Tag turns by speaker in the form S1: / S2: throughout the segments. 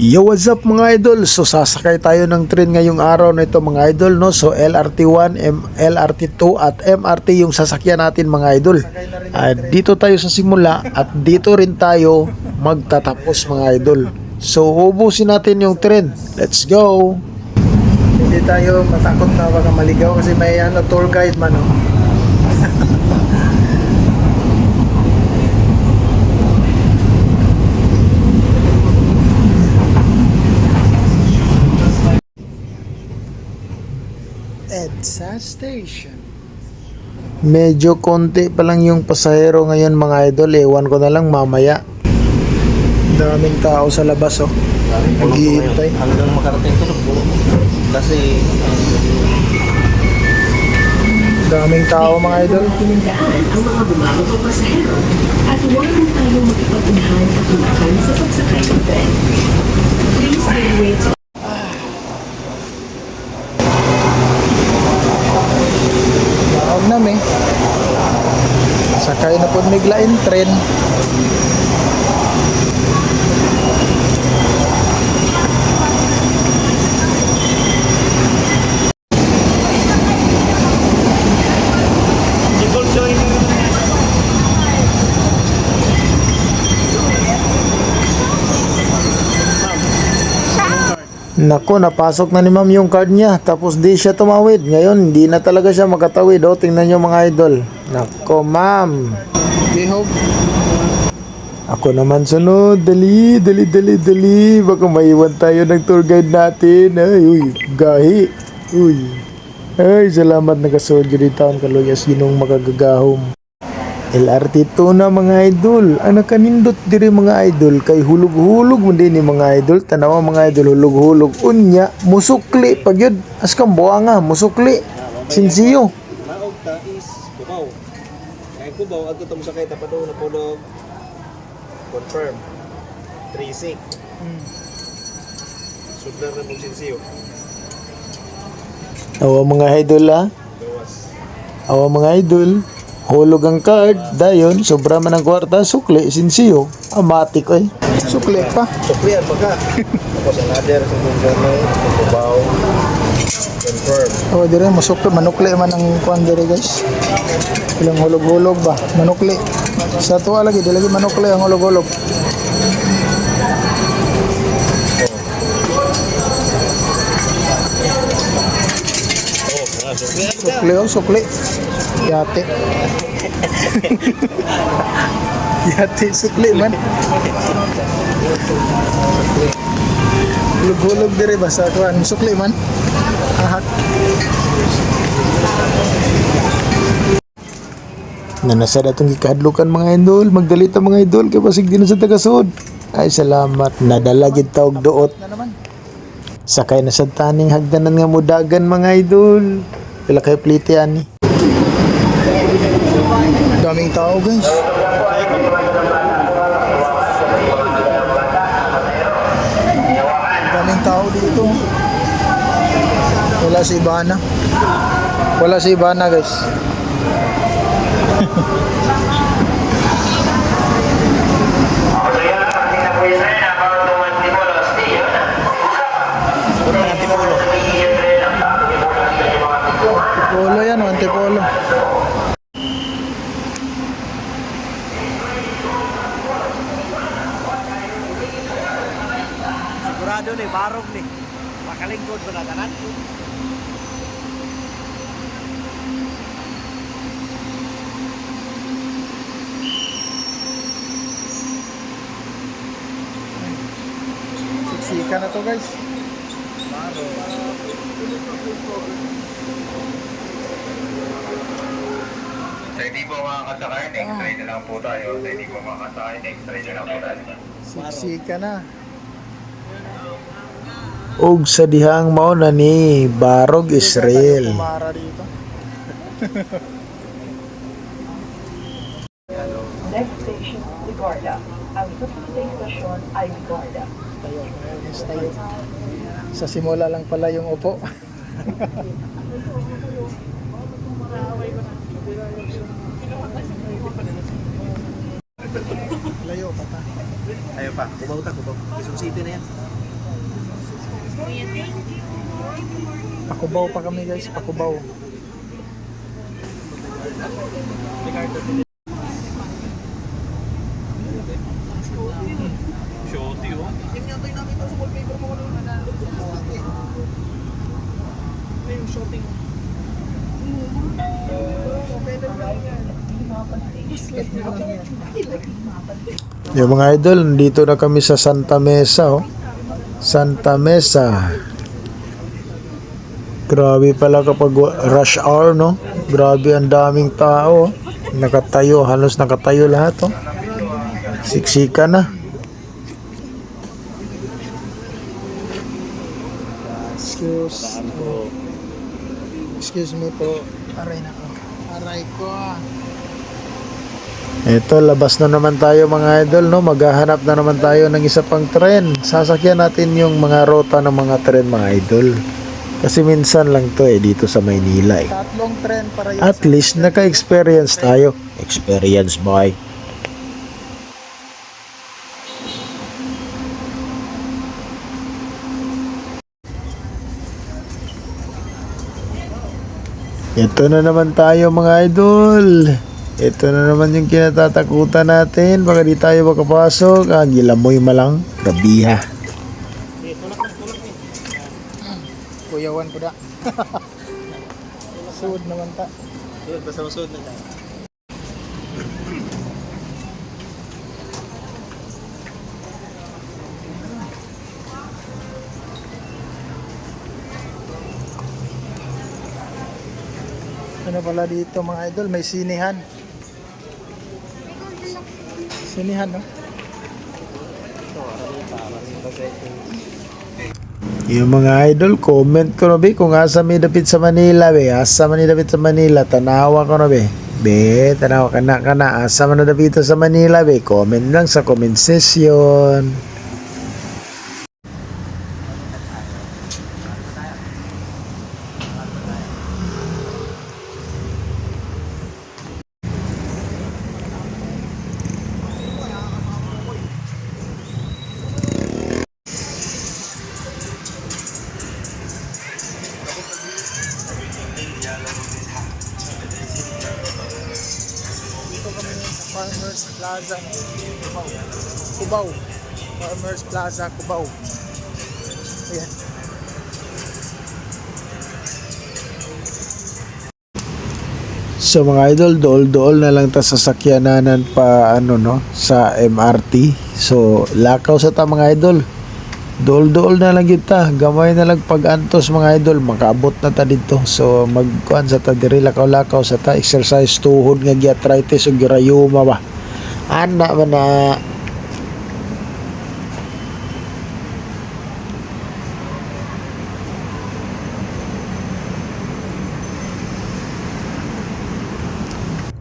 S1: Yo, what's up mga idol? So sasakay tayo ng train ngayong araw na ito mga idol, no? So LRT1, LRT2 at MRT yung sasakyan natin mga idol. Dito tayo sa simula at dito rin tayo magtatapos mga idol. So ubusin natin yung train. Let's go! Hindi tayo matakot na baka maligaw kasi may tour guide man, no? EDSA Station. Medyo konti pa lang yung pasahero ngayon mga idol. Ewan ko na lang mamaya. Daming tao sa labas, oh. Nag-iintay.
S2: Hanggang makarating ito po. Kasi
S1: Daming tao mga idol.
S3: Pinagdaan ang mga bumabang pasahero at huwag mo tayong makipag-unahan at tumakan sa pagsakay ng tren. Please give way to
S1: Maog na may. Sakay na po miglain tren. Nako, napasok na ni ma'am yung card niya. Tapos di siya tumawid. Ngayon, hindi na talaga siya makatawid. O, tingnan nyo mga idol. Nako, ma'am. Ako naman sunod. Dali, dali, dali, dali. Baka maiwan tayo ng tour guide natin. Ay, uy, gahi. Uy. Ay, salamat nakasunod yun dito. Ang kaluyas yun ang makagagahom. LRT2 na mga idol. Ang nakanindot diri mga idol kay hulog-hulog mo din ni mga idol. Tanawa mga idol, hulog-hulog unya, musukli pag yun. Askang buanga, musukli. Sinsiyo.
S2: maog ta is Cubao. Kaya Cubao, agto mo sakay tapat doon na pulog. Confirm. 3-6. Sudlar na mong sinsiyo.
S1: Awa mga idol ha.
S2: Gawas.
S1: Awa mga idol. Hulog ang card. Dayon, sobra man ang kwarta. Sukli, sinsiyo. Amatik eh. Sukli pa.
S2: Suklian pa ka. Tapos another sa Google Cubao. Confirm.
S1: O, dire, masukli. Manukli man ang kwan dire guys. Ilang hulog-hulog ba? Manukli. Sa tuwa lagi, di lagi manukli ang hulog-hulog. Sukli oh, sukli. Yate. Yate, sukli man. Hulog-hulog dire ba sa tuwan? Sukli man. Ahak. Nanasad atong gikadlukan mga idol. Magdalita mga idol. Kaya pasig din sa tagasod. Ay, salamat. Nadala gid tawag doot. Sakay na sa taning hagdanan nga mudagan mga idol. Pila kay plite ani. Daming tao guys. Daming tao dito. Wala si Ibana. Wala si Ibana guys. Antipolo yan o, Antipolo.
S2: Sigurado ni, barog ni. Makalingkod ko na tanan.
S1: Siksika na to guys.
S4: Sa hindi po makakasakay, next try na lang po tayo. Sa hindi po makakasakay, next try na lang po tayo.
S1: Siksika na. Og sa dihang mao na ni Barog Israel. Kumara dito.
S3: next station, Ligarda. Ang susunod station ay Ligarda.
S1: Tayo. Sa simula lang pala yung upo.
S2: Layo pa ta. Ayaw pa. Kubaw ta, kubaw. Quezon City na yan.
S1: Pakubaw pa kami guys, pakubaw.
S2: Shorty, oh. Yan yata yung nakita sa wallpaper mo kanina. Yung shooting.
S1: Yung mga idol, nandito na kami sa Santa Mesa, oh. Santa Mesa. Grabe pala kapag rush hour, no? Grabe ang daming tao, oh. Nakatayo, halos nakatayo lahat, oh. Siksika na. Excuse me po. Aray na ko. Aray ko. Ito, labas na naman tayo mga idol, no? Maghahanap na naman tayo ng isa pang tren. Sasakyan natin yung mga rota ng mga tren mga idol. Kasi minsan lang to dito sa Maynila eh.
S2: Tatlong trend para yun.
S1: At least naka-experience tayo. Experience boy. Ito na naman tayo mga idol. Ito na naman yung kinatatakutan natin. Baka di tayo makapasok. Gilamoy malang. Grabiha.
S2: Kuyawan ko da. Suod naman ta. Suod, basta masuod na tayo.
S1: Ano pala dito mga idol? May sinihan. Sinihan, no? Yung mga idol, comment ko na be kung asa may dapit sa Manila be. Asa man ni dapit sa Manila, tanawa ko na be. Be, tanawa ka na. Asa man na dapit sa Manila be. Comment lang sa comment section. Farmers Plaza Cubao. Cubao. Farmers Plaza Cubao. Ayan. So mga idol, dool-dool na lang ta sa sakyanan pa ano no sa MRT. So lakaw sa ta mga idol. Dool-dool na lang kita, gamay na lang pag-antos mga idol, makaabot na ta dito. So magkuan sa ta diri lakaw-lakaw sa ta, exercise tuhod nga giarthritis ug girayuma ba. Ana man na.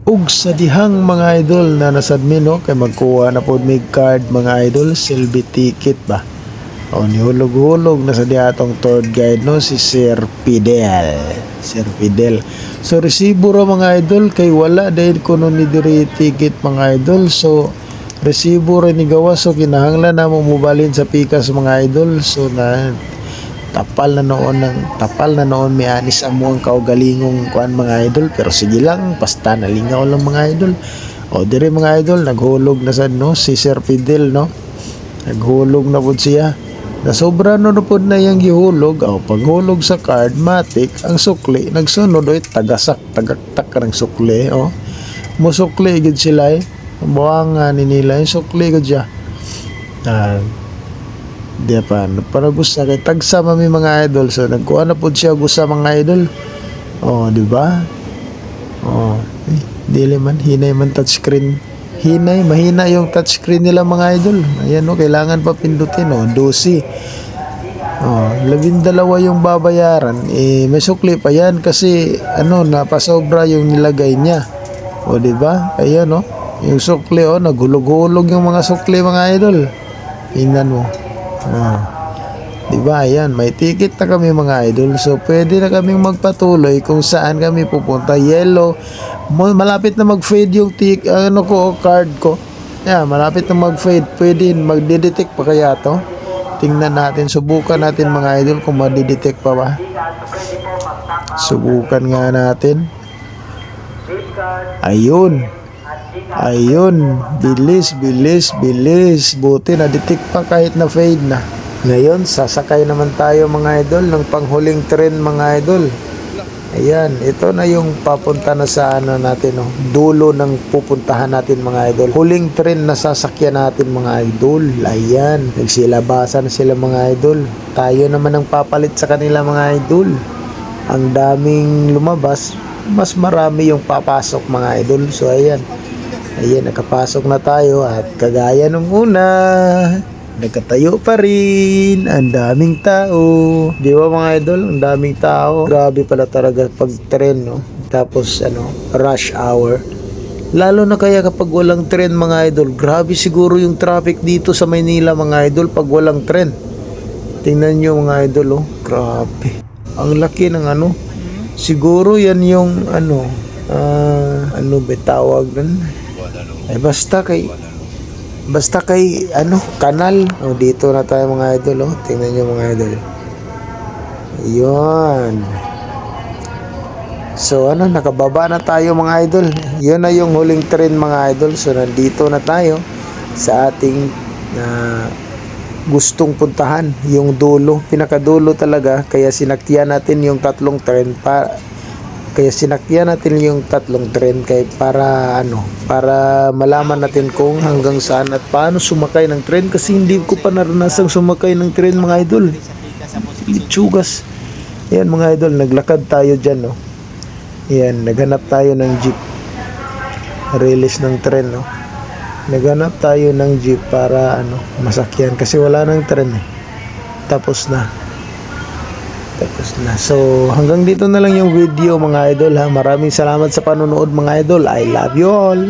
S1: Ug sa dihang mga idol na nasadmin no kay magkuha na pod mig card mga idol, silbi ticket ba. O nihulog-hulog na sa diatong tour guide no si Sir Fidel. Sir Fidel. So resibo ra mga idol kay wala dahil kuno ni diri ticket mga idol. So resibo ra ni gawas so kinahanglan na mo mobalin sa pikas mga idol. So na tapal na noon may anis amo ang kaugalingong kuan mga idol, pero sige lang basta nalingaw lang mga idol. O dire mga idol naghulog na sad no si Sir Fidel no. Naghulog na pud siya. Na sobra no pod na yang gihulog. O paghulog sa card matik ang sukli nagsunod oy tagaktak ng sukli o. Musukli gid sila buwangan ni nila yung sukli gid siya. Di pa para gusto kay tagsa mami mga idol, so nagkuha na pud siya gusto mga idol. Oh di ba? Oh dili man hinay man touchscreen, mahina yung touchscreen nila mga idol. Ayan no, kailangan pa pindutin 12. Oh 12 yung babayaran, may sukli pa yan kasi ano napasobra yung nilagay niya. O di ba? Ayan no, yung sukli naghulog-hulog yung mga sukli mga idol. Tingnan mo. Diba ayan, may ticket na kami mga idol, so pwede na kaming magpatuloy kung saan kami pupunta. Yellow, malapit na mag-fade yung card ko. Yeah, malapit na mag-fade. Pwede magdidetect pa kaya to. Tingnan natin, subukan natin mga idol kung madidetect pa ba. Subukan nga natin. Ayun. Ayun. Bilis, bilis, bilis. Buti na-detect pa kahit na fade na. Ngayon, sasakay naman tayo mga idol ng panghuling tren mga idol. Ayan, ito na yung papunta na sa ano natin, oh, dulo ng pupuntahan natin mga idol. Huling tren na sasakyan natin mga idol. Ayan, nagsilabasan sila mga idol. Tayo naman ang papalit sa kanila mga idol. Ang daming lumabas, mas marami yung papasok mga idol. So ayan, ayan, nakapasok na tayo at kagaya nung una, nagkatayo pa rin. Ang daming tao. Di ba mga idol? Ang daming tao. Grabe pala talaga pag tren, no? Tapos ano, rush hour. Lalo na kaya kapag walang tren mga idol. Grabe siguro yung traffic dito sa Maynila mga idol pag walang tren. Tingnan nyo mga idol, oh. Grabe. Ang laki ng ano. Siguro yan yung ano, ano ba tawag nun? Ay basta kay ano, kanal. O, dito na tayo mga idol, oh. Tingnan nyo mga idol. Yun. So ano, nakababa na tayo mga idol. Yun na yung huling tren mga idol. So nandito na tayo sa ating gustong puntahan, yung dulo, pinakadulo talaga. Kaya sinakyan natin yung tatlong tren kay para ano, para malaman natin kung hanggang saan at paano sumakay ng tren, kasi hindi ko pa naranasang sumakay ng tren mga idol. Itsugas. Ayan mga idol, naglakad tayo dyan, no. Ayan, naghanap tayo ng jeep. Release ng tren, no. Naghanap tayo ng jeep para ano, masakyan kasi wala nang tren, eh. Tapos na. So hanggang dito na lang yung video mga idol, ha. Maraming salamat sa panonood mga idol. I love you all.